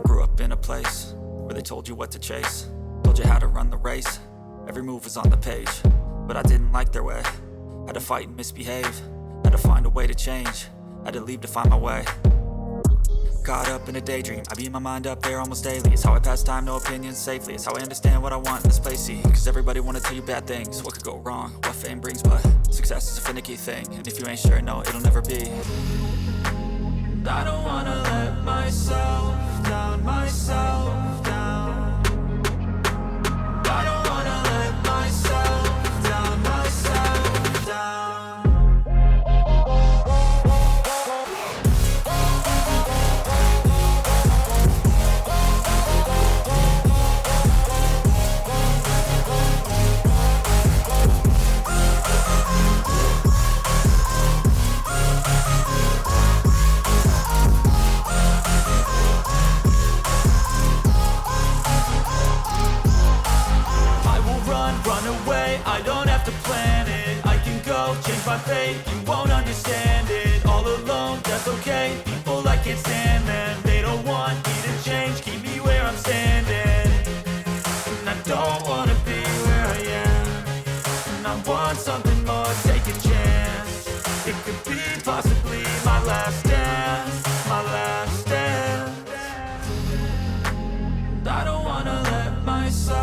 grew up in a place where they told you what to chase, told you how to run the race. Every move was on the page, but I didn't like their way. Had to fight and misbehave, had to find a way to change, had to leave to find my way. Caught up in a daydream, I beat my mind up there almost daily. It's how I pass time, no opinions safely. It's how I understand what I want in this place, see. Cause everybody wanna tell you bad things, what could go wrong, what fame brings. But success is a finicky thing, and if you ain't sure, no, it'll never be. I don't wanna let myself down, myself down. I don't wanna let myself down, myself down. Run away, I don't have to plan it. I can go, change my fate, you won't understand it. All alone, that's okay, people I can't stand them. They don't want me to change, keep me where I'm standing. And I don't wanna be where I am, and I want something more, take a chance. It could be possibly my last dance, my last dance. I don't wanna let myself